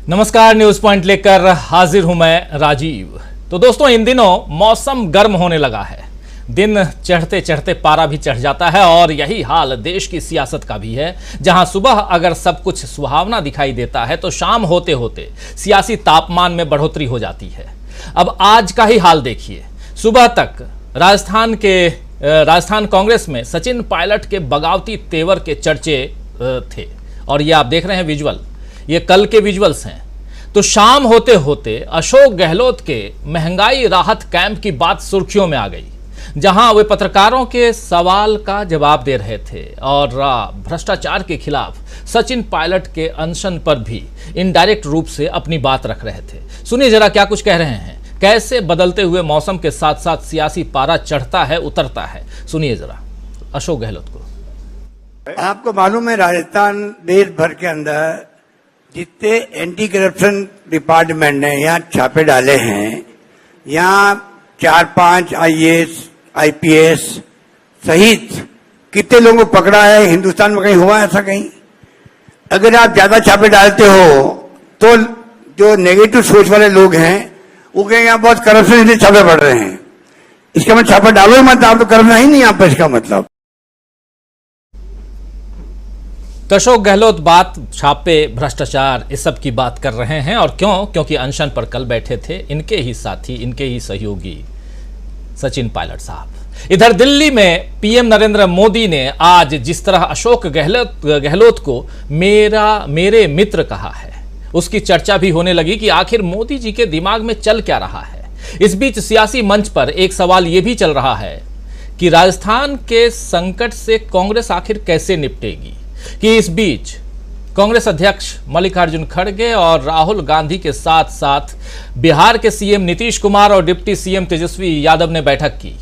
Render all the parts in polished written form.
नमस्कार, news point लेकर हाजिर हूं मैं राजीव। तो दोस्तों, इन दिनों मौसम गर्म होने लगा है। दिन चढ़ते चढ़ते पारा भी चढ़ जाता है और यही हाल देश की सियासत का भी है, जहां सुबह अगर सब कुछ सुहावना दिखाई देता है तो शाम होते होते सियासी तापमान में बढ़ोतरी हो जाती है। अब आज का ही हाल देखिए। सुबह तक राजस्थान कांग्रेस में सचिन पायलट के बगावती तेवर के चर्चे थे और ये आप देख रहे हैं विजुअल, ये कल के विजुअल्स हैं। तो शाम होते होते अशोक गहलोत के महंगाई राहत कैंप की बात सुर्खियों में आ गई, जहां वे पत्रकारों के सवाल का जवाब दे रहे थे और भ्रष्टाचार के खिलाफ सचिन पायलट के अनशन पर भी इनडायरेक्ट रूप से अपनी बात रख रहे थे। सुनिए जरा क्या कुछ कह रहे हैं, कैसे बदलते हुए मौसम के साथ साथ सियासी पारा चढ़ता है उतरता है। सुनिए जरा अशोक गहलोत को। आपको मालूम है, राजस्थान देश भर के अंदर जितने एंटी करप्शन डिपार्टमेंट ने यहाँ छापे डाले हैं, यहाँ 4-5 IAS, IPS सहित कितने लोगों को पकड़ा है। हिंदुस्तान में कहीं हुआ ऐसा? कहीं अगर आप ज्यादा छापे डालते हो तो जो नेगेटिव सोच वाले लोग हैं वो कहेंगे यहाँ बहुत करप्शन इसलिए छापे पड़ रहे हैं। इसका मतलब छापा डालो ही मत, आप तो करप्शन ही नहीं यहाँ पर। इसका मतलब अशोक गहलोत बात छापे, भ्रष्टाचार, इस सब की बात कर रहे हैं। और क्योंकि अनशन पर कल बैठे थे इनके ही साथी, इनके ही सहयोगी सचिन पायलट साहब। इधर दिल्ली में पीएम नरेंद्र मोदी ने आज जिस तरह अशोक गहलोत को मेरे मित्र कहा है, उसकी चर्चा भी होने लगी कि आखिर मोदी जी के दिमाग में चल क्या रहा है। इस बीच सियासी मंच पर एक सवाल यह भी चल रहा है कि राजस्थान के संकट से कांग्रेस आखिर कैसे निपटेगी। कि इस बीच कांग्रेस अध्यक्ष मल्लिकार्जुन खड़गे और राहुल गांधी के साथ साथ बिहार के सीएम नीतीश कुमार और डिप्टी सीएम तेजस्वी यादव ने बैठक की।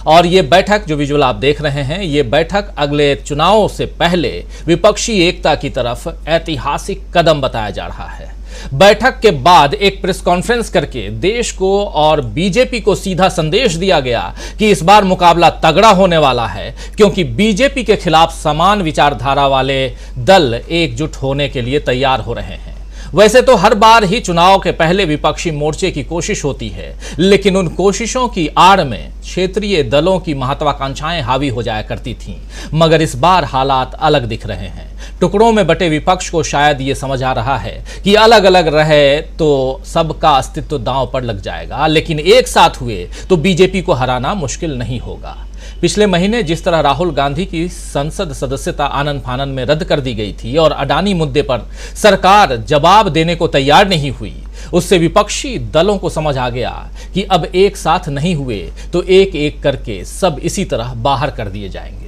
और ये बैठक, जो विजुअल आप देख रहे हैं, ये बैठक अगले चुनावों से पहले विपक्षी एकता की तरफ ऐतिहासिक कदम बताया जा रहा है। बैठक के बाद एक प्रेस कॉन्फ्रेंस करके देश को और बीजेपी को सीधा संदेश दिया गया कि इस बार मुकाबला तगड़ा होने वाला है, क्योंकि बीजेपी के खिलाफ समान विचारधारा वाले दल एकजुट होने के लिए तैयार हो रहे हैं। वैसे तो हर बार ही चुनाव के पहले विपक्षी मोर्चे की कोशिश होती है, लेकिन उन कोशिशों की आड़ में क्षेत्रीय दलों की महत्वाकांक्षाएं हावी हो जाया करती थीं। मगर इस बार हालात अलग दिख रहे हैं। टुकड़ों में बटे विपक्ष को शायद ये समझ आ रहा है कि अलग अलग रहे तो सबका अस्तित्व दांव पर लग जाएगा, लेकिन एक साथ हुए तो बीजेपी को हराना मुश्किल नहीं होगा। पिछले महीने जिस तरह राहुल गांधी की संसद सदस्यता आनन फानन में रद्द कर दी गई थी और अडानी मुद्दे पर सरकार जवाब देने को तैयार नहीं हुई, उससे विपक्षी दलों को समझ आ गया कि अब एक साथ नहीं हुए तो एक एक करके सब इसी तरह बाहर कर दिए जाएंगे।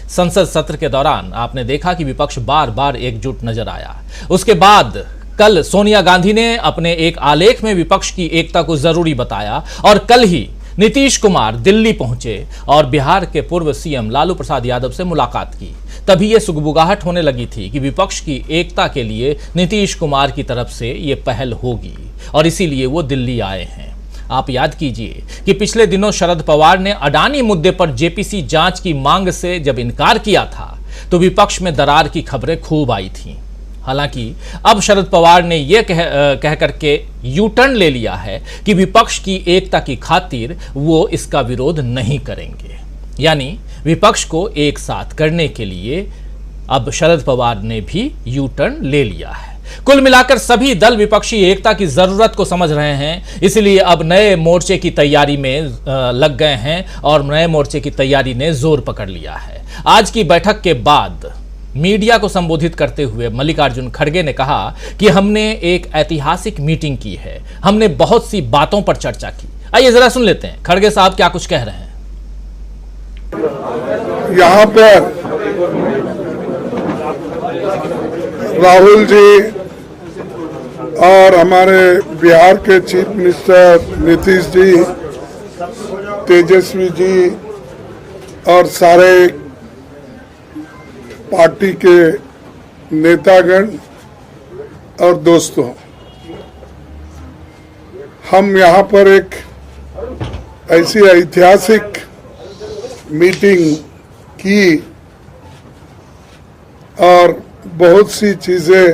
संसद सत्र के दौरान आपने देखा कि विपक्ष बार बार एकजुट नजर आया। उसके बाद कल सोनिया गांधी ने अपने एक आलेख में विपक्ष की एकता को जरूरी बताया और कल ही नीतीश कुमार दिल्ली पहुंचे और बिहार के पूर्व सीएम लालू प्रसाद यादव से मुलाकात की। तभी यह सुगबुगाहट होने लगी थी कि विपक्ष की एकता के लिए नीतीश कुमार की तरफ से यह पहल होगी और इसीलिए वो दिल्ली आए हैं। आप याद कीजिए कि पिछले दिनों शरद पवार ने अडानी मुद्दे पर जेपीसी जांच की मांग से जब इनकार किया था तो विपक्ष में दरार की खबरें खूब आई थीं। हालांकि अब शरद पवार ने यह कह करके यू टर्न ले लिया है कि विपक्ष की एकता की खातिर वो इसका विरोध नहीं करेंगे। यानी विपक्ष को एक साथ करने के लिए अब शरद पवार ने भी यू टर्न ले लिया है। कुल मिलाकर सभी दल विपक्षी एकता की जरूरत को समझ रहे हैं, इसलिए अब नए मोर्चे की तैयारी में लग गए हैं और नए मोर्चे की तैयारी ने जोर पकड़ लिया है। आज की बैठक के बाद मीडिया को संबोधित करते हुए मल्लिकार्जुन खड़गे ने कहा कि हमने एक ऐतिहासिक मीटिंग की है, हमने बहुत सी बातों पर चर्चा की। आइए जरा सुन लेते हैं खड़गे साहब क्या कुछ कह रहे हैं। यहाँ पर राहुल जी और हमारे बिहार के चीफ मिनिस्टर नीतीश जी, तेजस्वी जी और सारे पार्टी के नेतागण और दोस्तों, हम यहाँ पर एक ऐसी ऐतिहासिक मीटिंग की और बहुत सी चीजें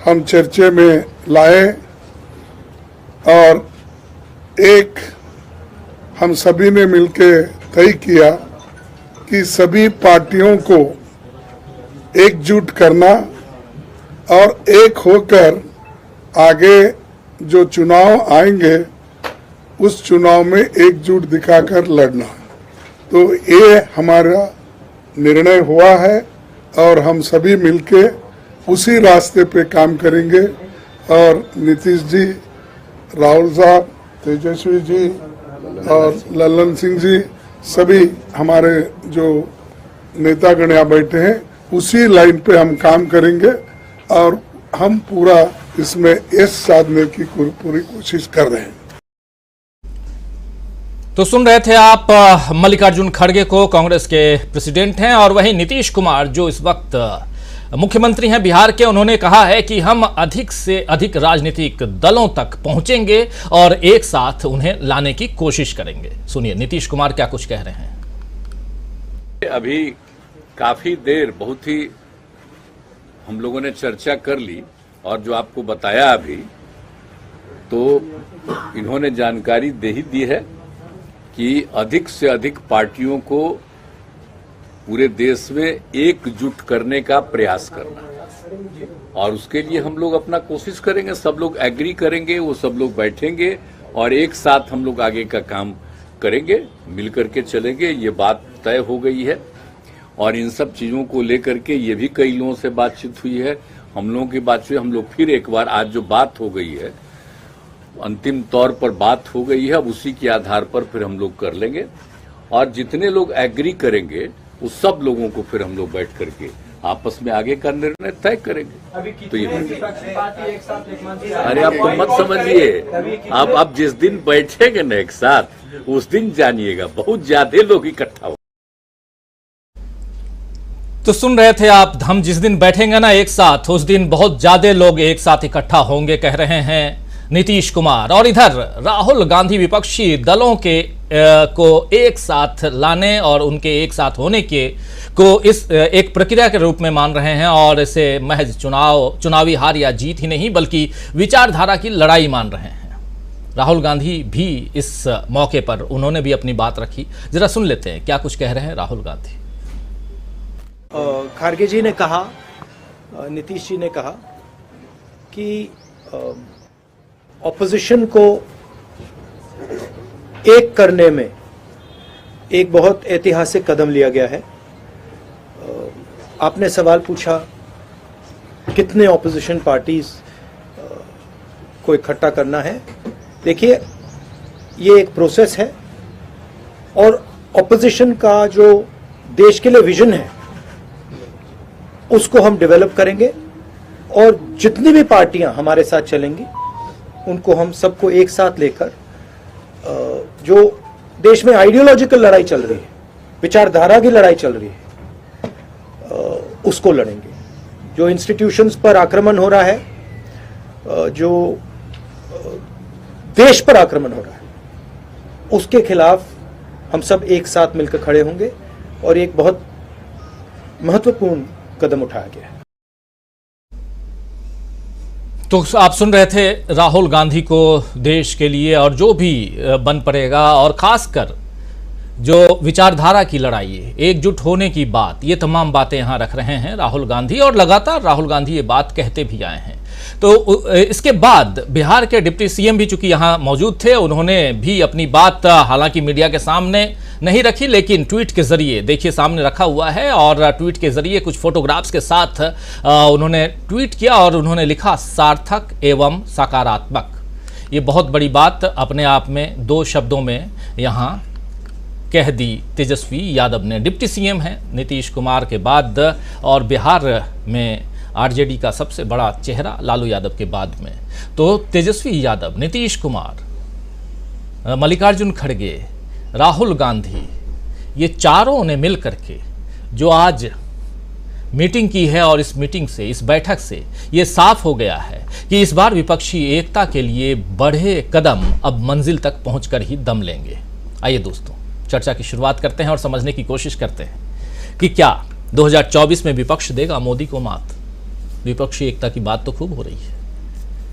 हम चर्चे में लाए और एक हम सभी ने मिलकर तय किया कि सभी पार्टियों को एकजुट करना और एक होकर आगे जो चुनाव आएंगे उस चुनाव में एकजुट दिखाकर लड़ना। तो ये हमारा निर्णय हुआ है और हम सभी मिलके उसी रास्ते पे काम करेंगे। और नीतीश जी, राहुल साहब, तेजस्वी जी और ललन सिंह जी, सभी हमारे जो नेतागण यहाँ बैठे हैं, उसी लाइन पे हम काम करेंगे और हम पूरा इसमें यश साधने की पूरी कोशिश कर रहे हैं। तो सुन रहे थे आप मल्लिकार्जुन खड़गे को, कांग्रेस के प्रेसिडेंट हैं, और वहीं नीतीश कुमार जो इस वक्त मुख्यमंत्री हैं बिहार के, उन्होंने कहा है कि हम अधिक से अधिक राजनीतिक दलों तक पहुंचेंगे और एक साथ उन्हें लाने की कोशिश करेंगे। सुनिए नीतीश कुमार क्या कुछ कह रहे हैं। अभी काफी देर बहुत ही हम लोगों ने चर्चा कर ली और जो आपको बताया अभी, तो इन्होंने जानकारी दे ही दी है कि अधिक से अधिक पार्टियों को पूरे देश में एकजुट करने का प्रयास करना है और उसके लिए हम लोग अपना कोशिश करेंगे। सब लोग एग्री करेंगे, वो सब लोग बैठेंगे और एक साथ हम लोग आगे का काम करेंगे, मिलकर के चलेंगे। ये बात तय हो गई है और इन सब चीजों को लेकर के ये भी कई लोगों से बातचीत हुई है, हम लोगों की बात हुई। हम लोग फिर एक बार आज जो बात हो गई है, अंतिम तौर पर बात हो गई है, अब उसी के आधार पर फिर हम लोग कर लेंगे और जितने लोग एग्री करेंगे उस सब लोगों को फिर हम लोग बैठ करके आपस में आगे का निर्णय तय करेंगे। तो ये अरे आप तो मत समझिए, आप जिस दिन बैठेंगे ना एक साथ, उस दिन जानिएगा बहुत ज्यादा लोग इकट्ठा हो। तो सुन रहे थे आप, हम जिस दिन बैठेंगे ना एक साथ, उस दिन बहुत ज्यादा लोग एक साथ इकट्ठा होंगे, कह रहे हैं नीतीश कुमार। और इधर राहुल गांधी विपक्षी दलों के को एक साथ लाने और उनके एक साथ होने के को इस एक प्रक्रिया के रूप में मान रहे हैं और इसे महज चुनावी हार या जीत ही नहीं बल्कि विचारधारा की लड़ाई मान रहे हैं। राहुल गांधी भी इस मौके पर उन्होंने भी अपनी बात रखी, जरा सुन लेते हैं क्या कुछ कह रहे हैं राहुल गांधी। खड़गे जी ने कहा, नीतीश जी ने कहा कि ऑपोजिशन को एक करने में एक बहुत ऐतिहासिक कदम लिया गया है। आपने सवाल पूछा कितने ऑपोजिशन पार्टीज को इकट्ठा करना है। देखिए, ये एक प्रोसेस है और ऑपोजिशन का जो देश के लिए विजन है उसको हम डेवलप करेंगे और जितनी भी पार्टियां हमारे साथ चलेंगी उनको हम सबको एक साथ लेकर जो देश में आइडियोलॉजिकल लड़ाई चल रही है, विचारधारा की लड़ाई चल रही है, उसको लड़ेंगे। जो इंस्टीट्यूशंस पर आक्रमण हो रहा है, जो देश पर आक्रमण हो रहा है, उसके खिलाफ हम सब एक साथ मिलकर खड़े होंगे और एक बहुत महत्वपूर्ण कदम उठाया गया है। तो आप सुन रहे थे राहुल गांधी को देश के लिए और जो भी बन पड़ेगा और खासकर जो विचारधारा की लड़ाई है, एकजुट होने की बात, ये तमाम बातें यहाँ रख रहे हैं राहुल गांधी और लगातार राहुल गांधी ये बात कहते भी आए हैं। तो इसके बाद बिहार के डिप्टी सीएम भी चूंकि यहाँ मौजूद थे, उन्होंने भी अपनी बात हालांकि मीडिया के सामने नहीं रखी लेकिन ट्वीट के जरिए देखिए सामने रखा हुआ है और ट्वीट के जरिए कुछ फोटोग्राफ्स के साथ उन्होंने ट्वीट किया और उन्होंने लिखा सार्थक एवं सकारात्मक। ये बहुत बड़ी बात अपने आप में दो शब्दों में यहाँ कह दी तेजस्वी यादव ने। डिप्टी सीएम हैं नीतीश कुमार के बाद और बिहार में आरजेडी का सबसे बड़ा चेहरा लालू यादव के बाद में। तो तेजस्वी यादव, नीतीश कुमार, मल्लिकार्जुन खड़गे, राहुल गांधी, ये चारों ने मिल करके जो आज मीटिंग की है और इस मीटिंग से, इस बैठक से ये साफ हो गया है कि इस बार विपक्षी एकता के लिए बढ़े कदम अब मंजिल तक पहुंचकर ही दम लेंगे। आइए दोस्तों, चर्चा की शुरुआत करते हैं और समझने की कोशिश करते हैं कि क्या 2024 में विपक्ष देगा मोदी को मात। विपक्षी एकता की बात तो खूब हो रही है।